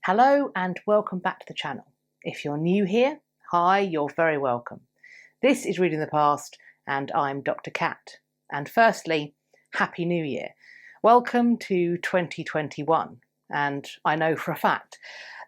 Hello and welcome back to the channel. If you're new here, hi, you're very welcome. This is Reading the Past and I'm Dr. Cat. And firstly, Happy New Year. Welcome to 2021. And I know for a fact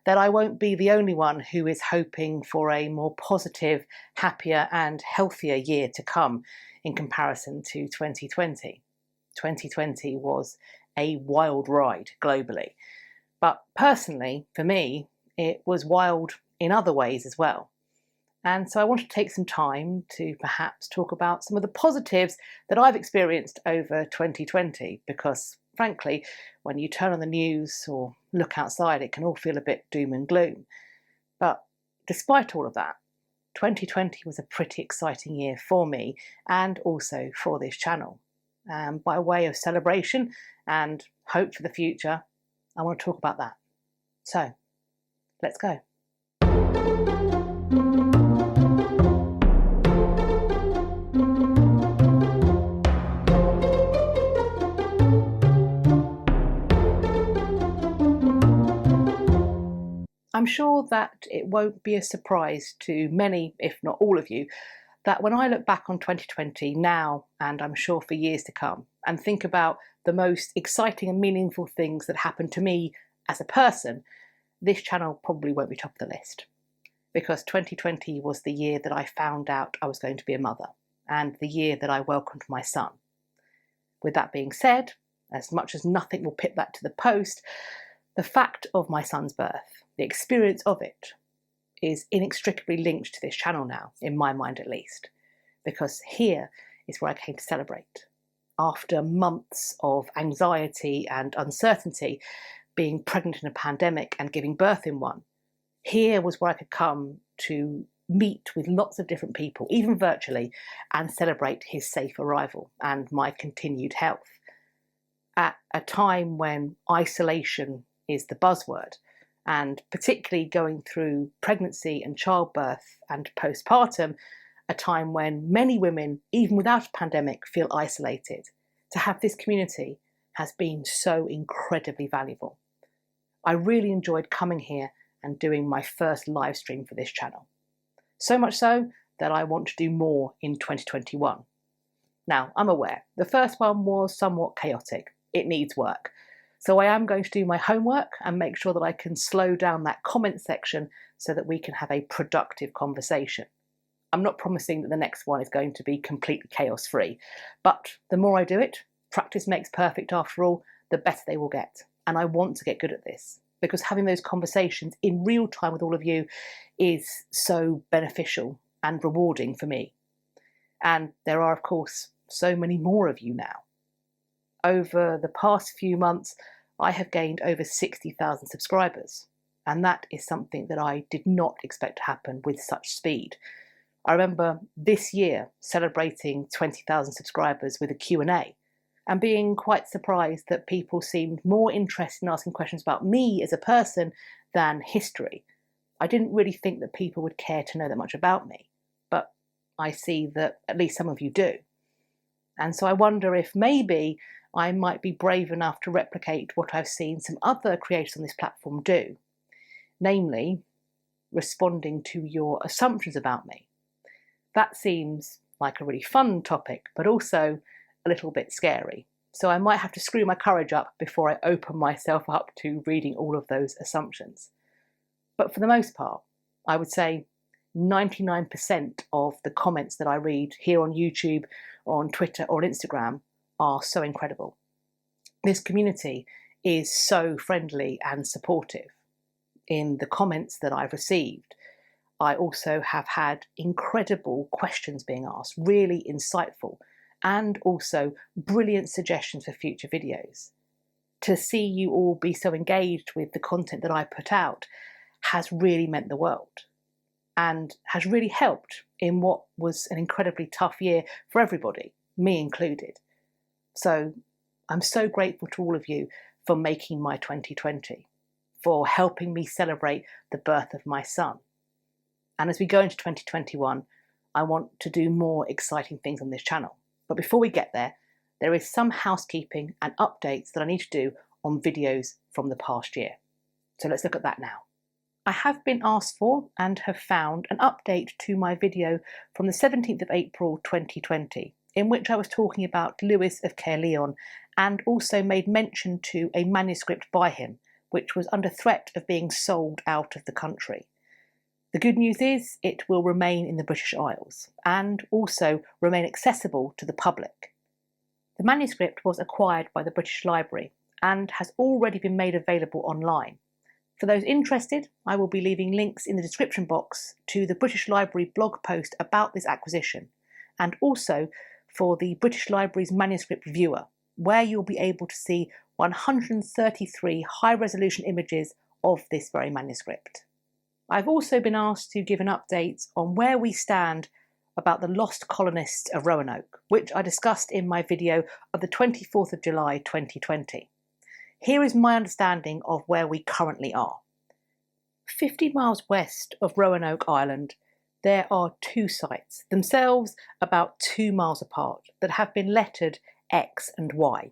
that I won't be the only one who is hoping for a more positive, happier and healthier year to come in comparison to 2020. 2020 was a wild ride globally. But personally, for me, it was wild in other ways as well. And so I want to take some time to perhaps talk about some of the positives that I've experienced over 2020, because frankly, when you turn on the news or look outside, it can all feel a bit doom and gloom. But despite all of that, 2020 was a pretty exciting year for me and also for this channel. By way of celebration and hope for the future, I want to talk about that. So, let's go. I'm sure that it won't be a surprise to many, if not all of you, that when I look back on 2020 now, and I'm sure for years to come, and think about the most exciting and meaningful things that happened to me as a person, this channel probably won't be top of the list. Because 2020 was the year that I found out I was going to be a mother, and the year that I welcomed my son. With that being said, as much as nothing will put that to the post, the fact of my son's birth, the experience of it, is inextricably linked to this channel now, in my mind at least, because here is where I came to celebrate. After months of anxiety and uncertainty, being pregnant in a pandemic and giving birth in one, here was where I could come to meet with lots of different people, even virtually, and celebrate his safe arrival and my continued health. At a time when isolation is the buzzword, and particularly going through pregnancy and childbirth and postpartum, a time when many women, even without a pandemic, feel isolated. To have this community has been so incredibly valuable. I really enjoyed coming here and doing my first live stream for this channel. So much so that I want to do more in 2021. Now, I'm aware, the first one was somewhat chaotic. It needs work. So I am going to do my homework and make sure that I can slow down that comment section so that we can have a productive conversation. I'm not promising that the next one is going to be completely chaos-free, but the more I do it, practice makes perfect after all, the better they will get. And I want to get good at this, because having those conversations in real time with all of you is so beneficial and rewarding for me. And there are, of course, so many more of you now. Over the past few months, I have gained over 60,000 subscribers, and that is something that I did not expect to happen with such speed. I remember this year celebrating 20,000 subscribers with a Q&A and being quite surprised that people seemed more interested in asking questions about me as a person than history. I didn't really think that people would care to know that much about me, but I see that at least some of you do. And so I wonder if maybe I might be brave enough to replicate what I've seen some other creators on this platform do, namely responding to your assumptions about me. That seems like a really fun topic, but also a little bit scary. So I might have to screw my courage up before I open myself up to reading all of those assumptions. But for the most part, I would say 99% of the comments that I read here on YouTube, on Twitter or on Instagram are so incredible. This community is so friendly and supportive. In the comments that I've received, I also have had incredible questions being asked, really insightful, and also brilliant suggestions for future videos. To see you all be so engaged with the content that I put out has really meant the world, and has really helped in what was an incredibly tough year for everybody, me included. So I'm so grateful to all of you for making my 2020, for helping me celebrate the birth of my son. And as we go into 2021, I want to do more exciting things on this channel. But before we get there is some housekeeping and updates that I need to do on videos from the past year. So let's look at that now. I have been asked for and have found an update to my video from the 17th of April 2020, in which I was talking about Lewis of Caerleon and also made mention to a manuscript by him, which was under threat of being sold out of the country. The good news is it will remain in the British Isles and also remain accessible to the public. The manuscript was acquired by the British Library and has already been made available online. For those interested, I will be leaving links in the description box to the British Library blog post about this acquisition, and also for the British Library's manuscript viewer, where you'll be able to see 133 high-resolution images of this very manuscript. I've also been asked to give an update on where we stand about the lost colonists of Roanoke, which I discussed in my video of the 24th of July 2020. Here is my understanding of where we currently are. 50 miles west of Roanoke Island, there are two sites, themselves about 2 miles apart, that have been lettered X and Y.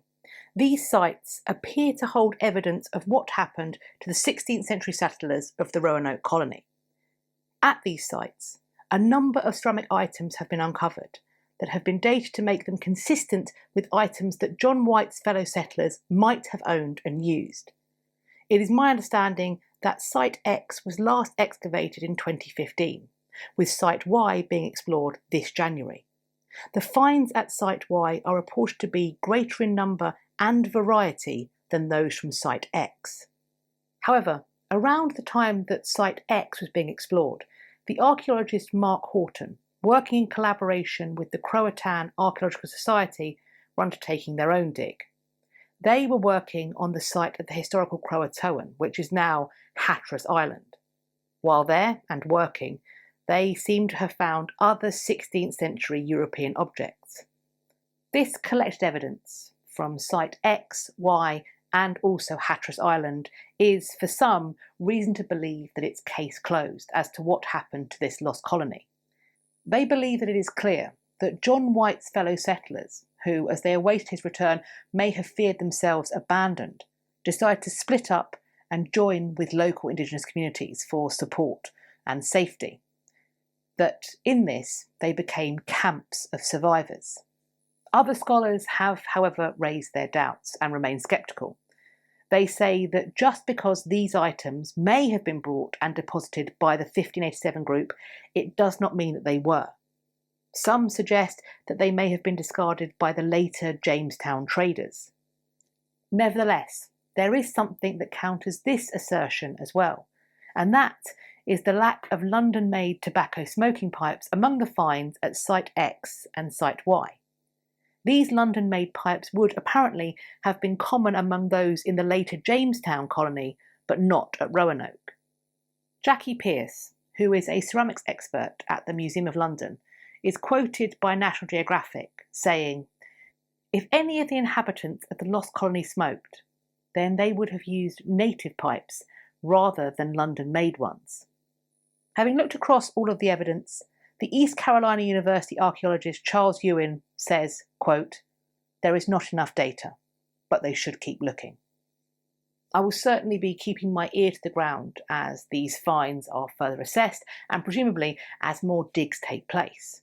These sites appear to hold evidence of what happened to the 16th century settlers of the Roanoke colony. At these sites, a number of ceramic items have been uncovered that have been dated to make them consistent with items that John White's fellow settlers might have owned and used. It is my understanding that Site X was last excavated in 2015, with Site Y being explored this January. The finds at Site Y are reported to be greater in number and variety than those from Site X. However, around the time that Site X was being explored, the archaeologist Mark Horton, working in collaboration with the Croatan Archaeological Society, were undertaking their own dig. They were working on the site of the historical Croatoan, which is now Hatteras Island. While there and working, they seem to have found other 16th century European objects. This collected evidence from Site X, Y, and also Hatteras Island is, for some, reason to believe that it's case closed as to what happened to this lost colony. They believe that it is clear that John White's fellow settlers, who, as they awaited his return, may have feared themselves abandoned, decided to split up and join with local indigenous communities for support and safety. That in this they became camps of survivors. Other scholars have, however, raised their doubts and remain sceptical. They say that just because these items may have been brought and deposited by the 1587 group, it does not mean that they were. Some suggest that they may have been discarded by the later Jamestown traders. Nevertheless, there is something that counters this assertion as well, and that is the lack of London-made tobacco smoking pipes among the finds at Site X and Site Y. These London-made pipes would apparently have been common among those in the later Jamestown colony, but not at Roanoke. Jackie Pearce, who is a ceramics expert at the Museum of London, is quoted by National Geographic saying, "If any of the inhabitants of the lost colony smoked, then they would have used native pipes rather than London-made ones." Having looked across all of the evidence, the East Carolina University archaeologist Charles Ewan says, quote, "There is not enough data, but they should keep looking." I will certainly be keeping my ear to the ground as these finds are further assessed and presumably as more digs take place.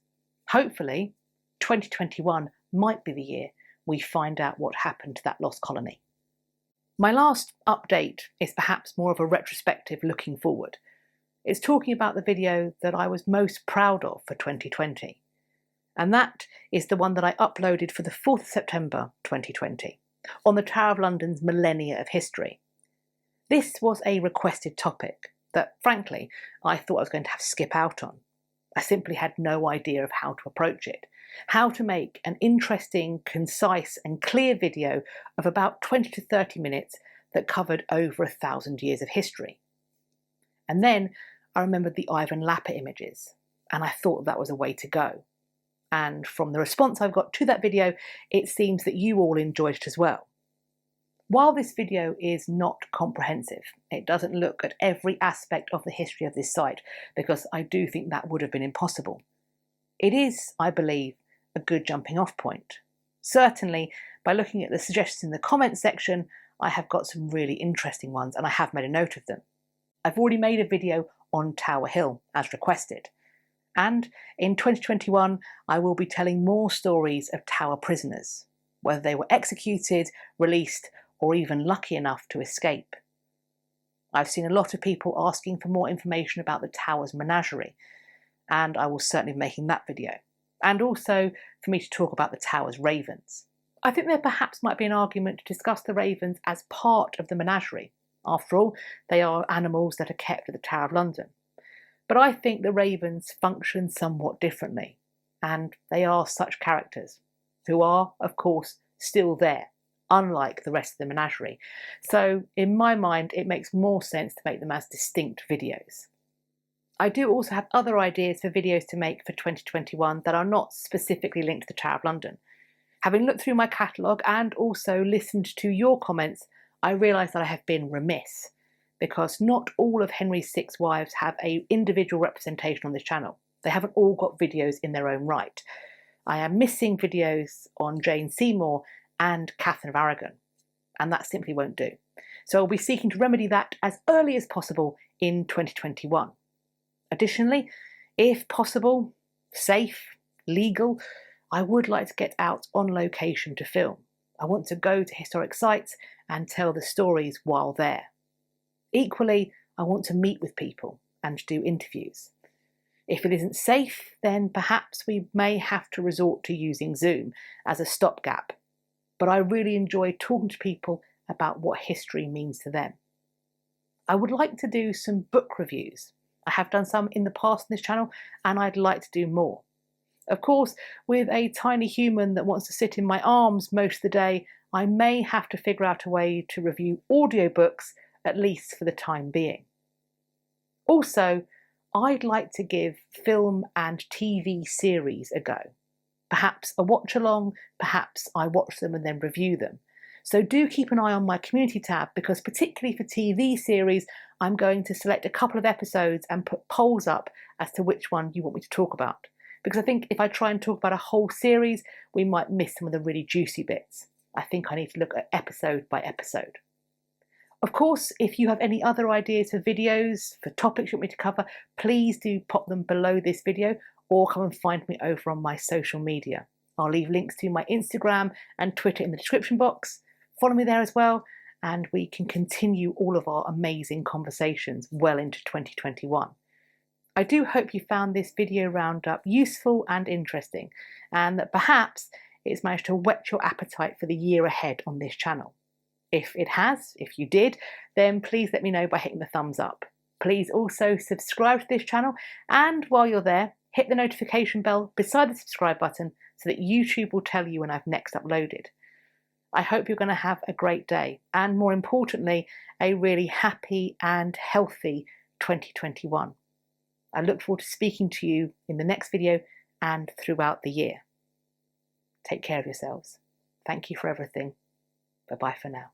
Hopefully, 2021 might be the year we find out what happened to that lost colony. My last update is perhaps more of a retrospective looking forward. It's talking about the video that I was most proud of for 2020. And that is the one that I uploaded for the 4th of September 2020 on the Tower of London's Millennia of History. This was a requested topic that, frankly, I thought I was going to have to skip out on. I simply had no idea of how to approach it, how to make an interesting, concise and clear video of about 20 to 30 minutes that covered over 1,000 years of history. And then I remembered the Ivan Lapper images, and I thought that was a way to go. And from the response I've got to that video, it seems that you all enjoyed it as well. While this video is not comprehensive, it doesn't look at every aspect of the history of this site, because I do think that would have been impossible. It is, I believe, a good jumping off point. Certainly, by looking at the suggestions in the comments section, I have got some really interesting ones and I have made a note of them. I've already made a video on Tower Hill as requested. And in 2021, I will be telling more stories of Tower prisoners, whether they were executed, released, or even lucky enough to escape. I've seen a lot of people asking for more information about the Tower's menagerie, and I will certainly be making that video. And also for me to talk about the Tower's ravens. I think there perhaps might be an argument to discuss the ravens as part of the menagerie. After all, they are animals that are kept at the Tower of London. But I think the ravens function somewhat differently, and they are such characters who are, of course, still there, unlike the rest of the menagerie. So in my mind, it makes more sense to make them as distinct videos. I do also have other ideas for videos to make for 2021 that are not specifically linked to the Tower of London. Having looked through my catalogue and also listened to your comments, I realise that I have been remiss, because not all of Henry's 6 wives have an individual representation on this channel. They haven't all got videos in their own right. I am missing videos on Jane Seymour and Catherine of Aragon, and that simply won't do. So I'll be seeking to remedy that as early as possible in 2021. Additionally, if possible, safe, legal, I would like to get out on location to film. I want to go to historic sites and tell the stories while there. Equally, I want to meet with people and do interviews. If it isn't safe, then perhaps we may have to resort to using Zoom as a stopgap. But I really enjoy talking to people about what history means to them. I would like to do some book reviews. I have done some in the past on this channel, and I'd like to do more. Of course, with a tiny human that wants to sit in my arms most of the day, I may have to figure out a way to review audiobooks, at least for the time being. Also, I'd like to give film and TV series a go. Perhaps a watch-along, perhaps I watch them and then review them. So do keep an eye on my community tab, because particularly for TV series, I'm going to select a couple of episodes and put polls up as to which one you want me to talk about. Because I think if I try and talk about a whole series, we might miss some of the really juicy bits. I think I need to look at episode by episode. Of course, if you have any other ideas for videos, for topics you want me to cover, please do pop them below this video or come and find me over on my social media. I'll leave links to my Instagram and Twitter in the description box. Follow me there as well, and we can continue all of our amazing conversations well into 2021. I do hope you found this video roundup useful and interesting, and that perhaps it's managed to whet your appetite for the year ahead on this channel. If it has, if you did, then please let me know by hitting the thumbs up. Please also subscribe to this channel, and while you're there, hit the notification bell beside the subscribe button so that YouTube will tell you when I've next uploaded. I hope you're going to have a great day, and more importantly, a really happy and healthy 2021. I look forward to speaking to you in the next video and throughout the year. Take care of yourselves. Thank you for everything. Bye-bye for now.